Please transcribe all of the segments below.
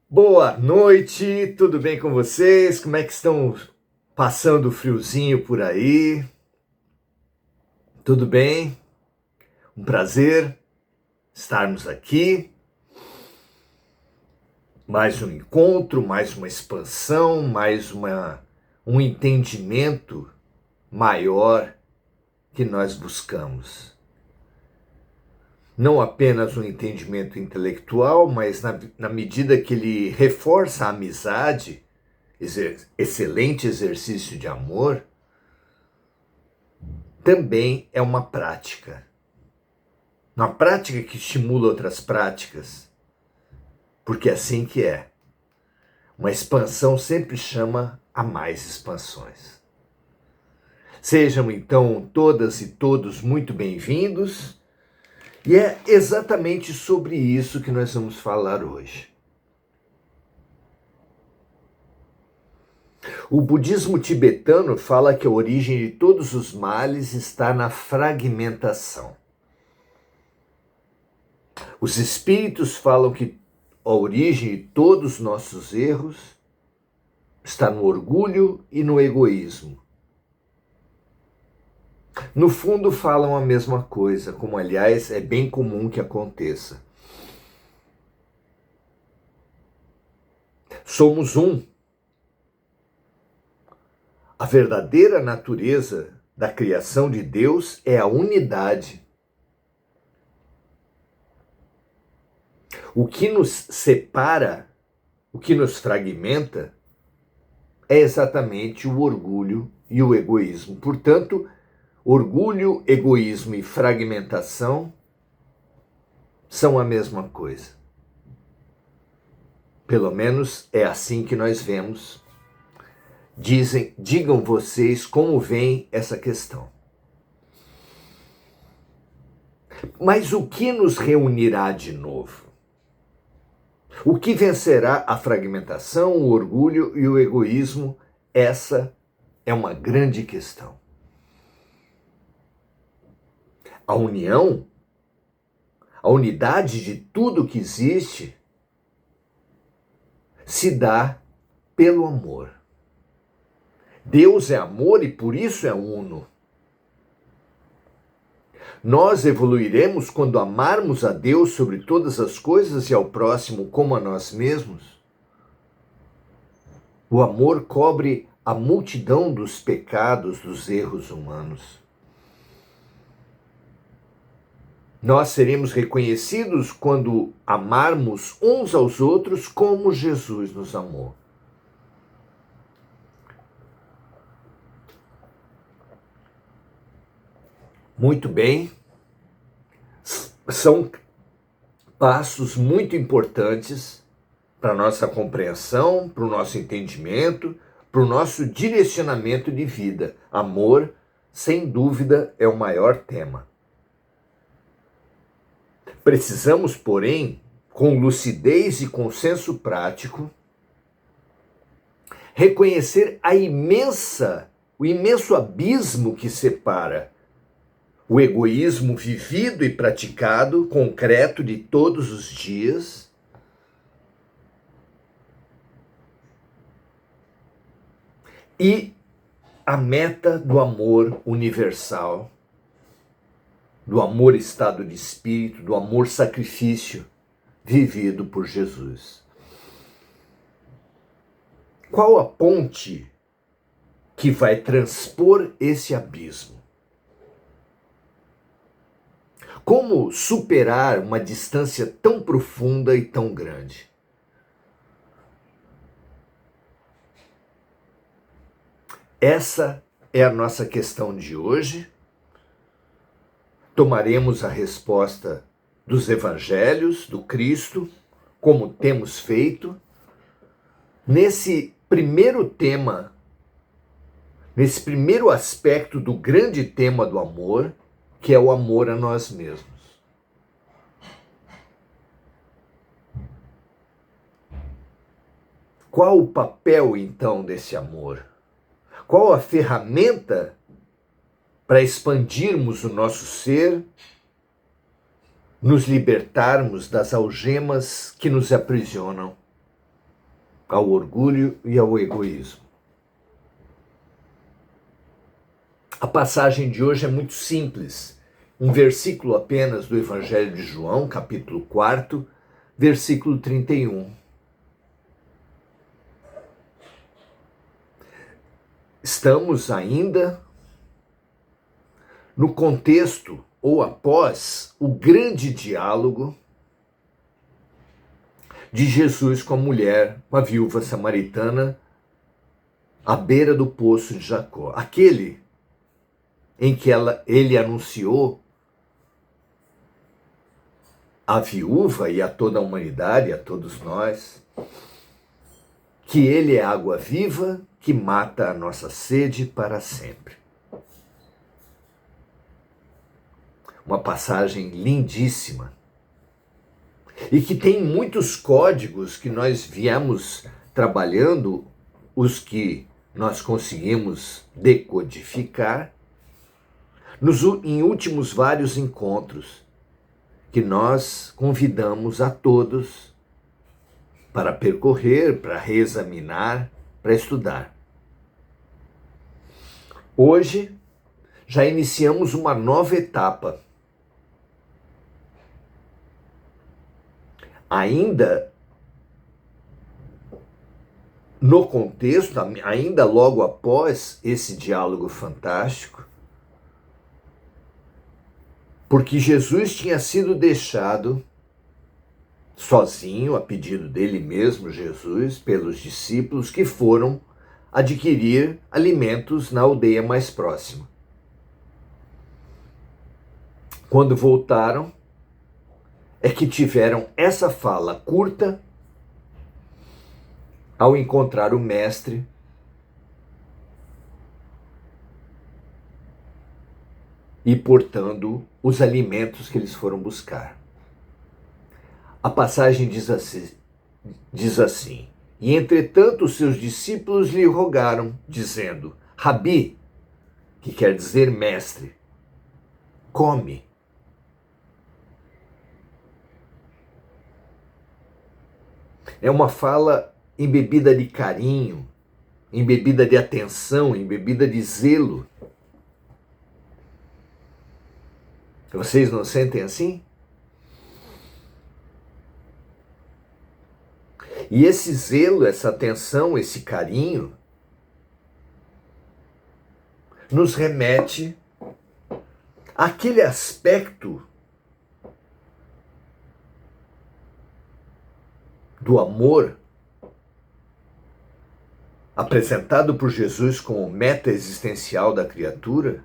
Boa noite, tudo bem com vocês? Como é que estão passando o friozinho por aí? Tudo bem? Um prazer estarmos aqui. Mais um encontro, mais uma expansão, um entendimento maior que nós buscamos. Não apenas um entendimento intelectual, mas na medida que ele reforça a amizade, excelente exercício de amor, também é uma prática. Uma prática que estimula outras práticas, porque é assim que é. Uma expansão sempre chama a mais expansões. Sejam então todas e todos muito bem-vindos, e é exatamente sobre isso que nós vamos falar hoje. O budismo tibetano fala que a origem de todos os males está na fragmentação. Os espíritos falam que a origem de todos os nossos erros está no orgulho e no egoísmo. No fundo falam a mesma coisa, como aliás é bem comum que aconteça. Somos um. A verdadeira natureza da criação de Deus é a unidade. O que nos separa, o que nos fragmenta, é exatamente o orgulho e o egoísmo. Portanto, orgulho, egoísmo e fragmentação são a mesma coisa. Pelo menos é assim que nós vemos. Digam vocês como vem essa questão. Mas o que nos reunirá de novo? O que vencerá a fragmentação, o orgulho e o egoísmo? Essa é uma grande questão. A união, a unidade de tudo que existe, se dá pelo amor. Deus é amor e por isso é uno. Nós evoluiremos quando amarmos a Deus sobre todas as coisas e ao próximo como a nós mesmos. O amor cobre a multidão dos pecados, dos erros humanos. Nós seremos reconhecidos quando amarmos uns aos outros como Jesus nos amou. Muito bem, são passos muito importantes para a nossa compreensão, para o nosso entendimento, para o nosso direcionamento de vida. Amor, sem dúvida, é o maior tema. Precisamos, porém, com lucidez e com senso prático, reconhecer o imenso abismo que separa o egoísmo vivido e praticado, concreto de todos os dias, e a meta do amor universal, do amor estado de espírito, do amor sacrifício vivido por Jesus. Qual a ponte que vai transpor esse abismo? Como superar uma distância tão profunda e tão grande? Essa é a nossa questão de hoje. Tomaremos a resposta dos evangelhos, do Cristo, como temos feito, nesse primeiro tema, nesse primeiro aspecto do grande tema do amor, que é o amor a nós mesmos. Qual o papel, então, desse amor? Qual a ferramenta para expandirmos o nosso ser, nos libertarmos das algemas que nos aprisionam? ao orgulho e ao egoísmo. A passagem de hoje é muito simples. Um versículo apenas do Evangelho de João, capítulo 4, versículo 31. Estamos ainda no contexto ou após o grande diálogo de Jesus com a mulher, com a viúva samaritana, à beira do poço de Jacó. Aquele em que ele anunciou à viúva e a toda a humanidade, a todos nós, que ele é água viva que mata a nossa sede para sempre. Uma passagem lindíssima e que tem muitos códigos que nós viemos trabalhando, os que nós conseguimos decodificar em últimos vários encontros que nós convidamos a todos para percorrer, para reexaminar, para estudar. Hoje já iniciamos uma nova etapa. Ainda no contexto, ainda logo após esse diálogo fantástico, porque Jesus tinha sido deixado sozinho, a pedido dele mesmo, Jesus, pelos discípulos que foram adquirir alimentos na aldeia mais próxima. Quando voltaram, é que tiveram essa fala curta ao encontrar o mestre e portando os alimentos que eles foram buscar. A passagem diz assim: e entretanto os seus discípulos lhe rogaram, dizendo: Rabi, que quer dizer mestre, come. É uma fala embebida de carinho, embebida de atenção, embebida de zelo. Vocês não sentem assim? E esse zelo, essa atenção, esse carinho, nos remete àquele aspecto do amor apresentado por Jesus como meta existencial da criatura,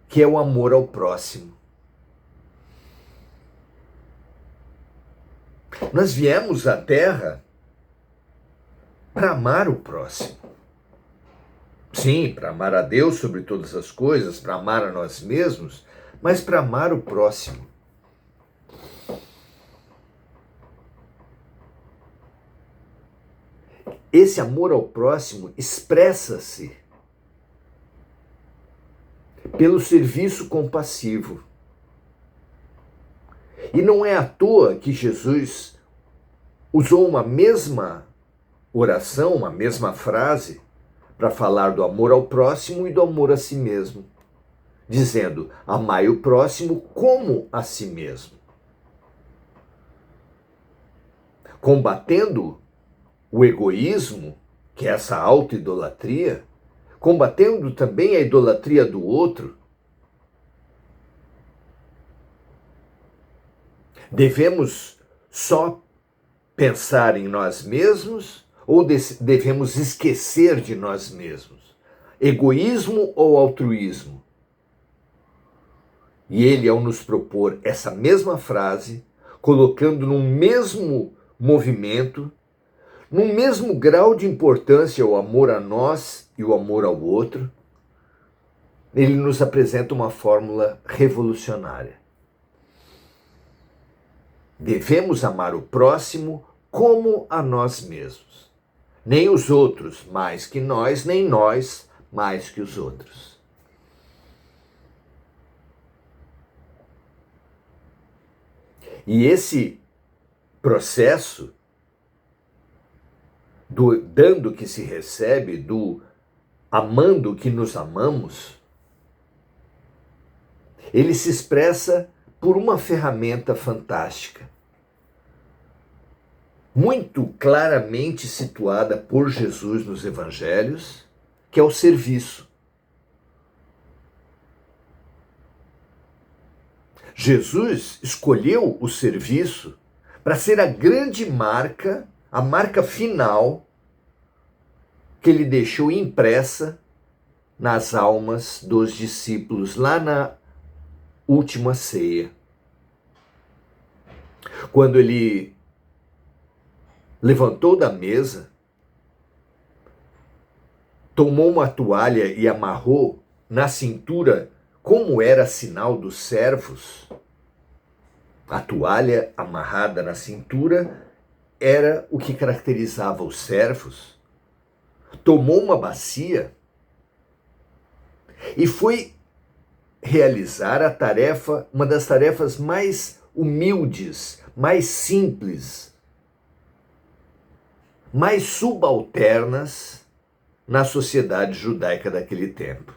que é o amor ao próximo. Nós viemos à Terra para amar o próximo. Sim, para amar a Deus sobre todas as coisas, para amar a nós mesmos, mas para amar o próximo. Esse amor ao próximo expressa-se pelo serviço compassivo. E não é à toa que Jesus usou uma mesma oração, uma mesma frase, para falar do amor ao próximo e do amor a si mesmo, dizendo: amai o próximo como a si mesmo. Combatendo o egoísmo, que é essa auto-idolatria, combatendo também a idolatria do outro. Devemos só pensar em nós mesmos ou devemos esquecer de nós mesmos? Egoísmo ou altruísmo? E ele, ao nos propor essa mesma frase, colocando no mesmo movimento, no mesmo grau de importância o amor a nós e o amor ao outro, ele nos apresenta uma fórmula revolucionária. Devemos amar o próximo como a nós mesmos. Nem os outros mais que nós, nem nós mais que os outros. E esse processo do dando que se recebe, do amando que nos amamos, ele se expressa por uma ferramenta fantástica, muito claramente situada por Jesus nos evangelhos, que é o serviço. Jesus escolheu o serviço para ser a grande marca, a marca final que ele deixou impressa nas almas dos discípulos lá na última ceia. Quando ele levantou da mesa, tomou uma toalha e amarrou na cintura, como era sinal dos servos. A toalha amarrada na cintura era o que caracterizava os servos. Tomou uma bacia e foi realizar a tarefa, uma das tarefas mais humildes, mais simples, mais subalternas na sociedade judaica daquele tempo.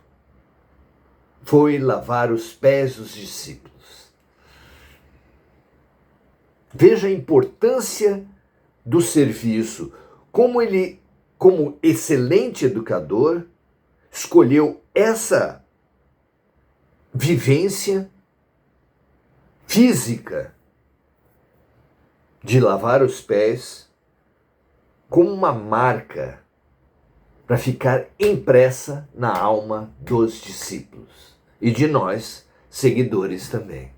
Foi lavar os pés dos discípulos. Veja a importância do serviço, como ele, como excelente educador, escolheu essa vivência física de lavar os pés como uma marca para ficar impressa na alma dos discípulos e de nós, seguidores também.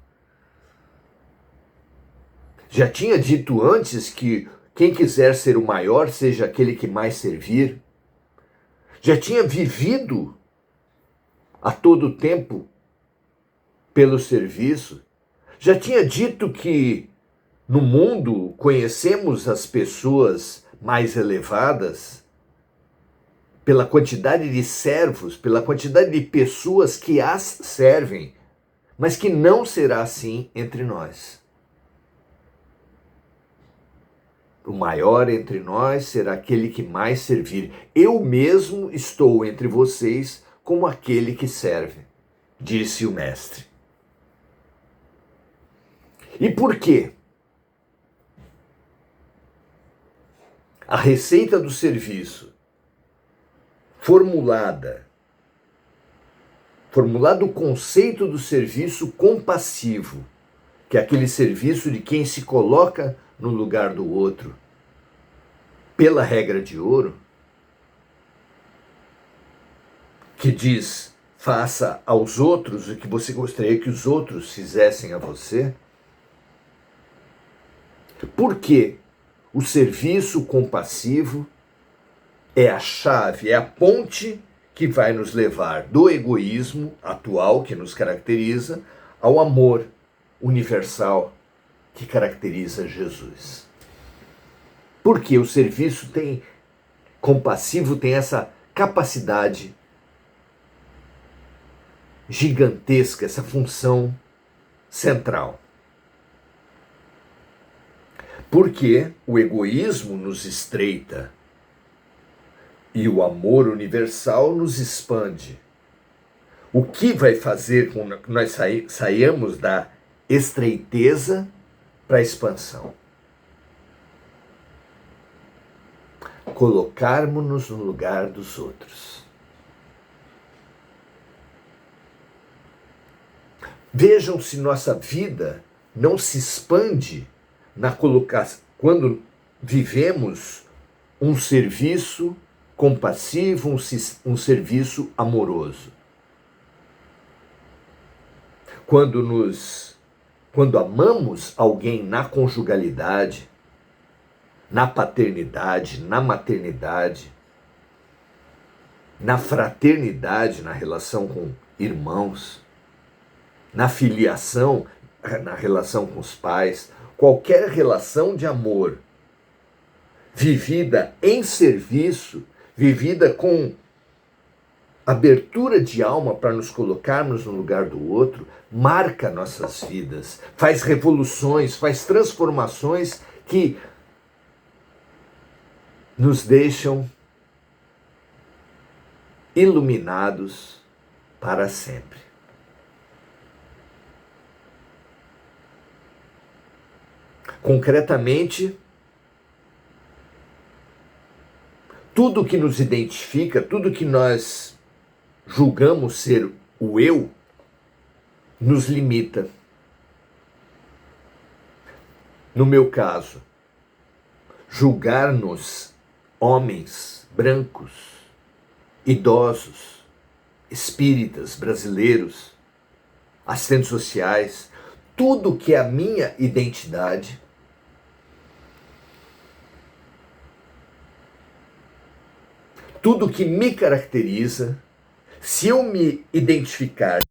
Já tinha dito antes que quem quiser ser o maior seja aquele que mais servir. Já tinha vivido a todo tempo pelo serviço. Já tinha dito que no mundo conhecemos as pessoas mais elevadas pela quantidade de servos, pela quantidade de pessoas que as servem, mas que não será assim entre nós. O maior entre nós será aquele que mais servir. Eu mesmo estou entre vocês como aquele que serve, disse o mestre. E por quê? A receita do serviço, formulado o conceito do serviço compassivo, que é aquele serviço de quem se coloca no lugar do outro, pela regra de ouro, que diz, faça aos outros o que você gostaria que os outros fizessem a você. Porque o serviço compassivo é a chave, é a ponte que vai nos levar do egoísmo atual que nos caracteriza ao amor universal que caracteriza Jesus. Porque o serviço compassivo tem essa capacidade gigantesca, essa função central. Porque o egoísmo nos estreita e o amor universal nos expande. O que vai fazer com que nós saiamos da estreiteza para a expansão? Colocarmos-nos no lugar dos outros. Vejam se nossa vida não se expande quando vivemos um serviço compassivo, um serviço amoroso. Quando amamos alguém na conjugalidade, na paternidade, na maternidade, na fraternidade, na relação com irmãos, na filiação, na relação com os pais, qualquer relação de amor vivida em serviço, vivida com abertura de alma para nos colocarmos no lugar do outro, marca nossas vidas, faz revoluções, faz transformações que nos deixam iluminados para sempre. Concretamente, tudo que nos identifica, tudo que nós julgamos ser o eu, nos limita. No meu caso, julgar-nos homens brancos, idosos, espíritas, brasileiros, assistentes sociais, tudo que é a minha identidade, tudo que me caracteriza, se eu me identificar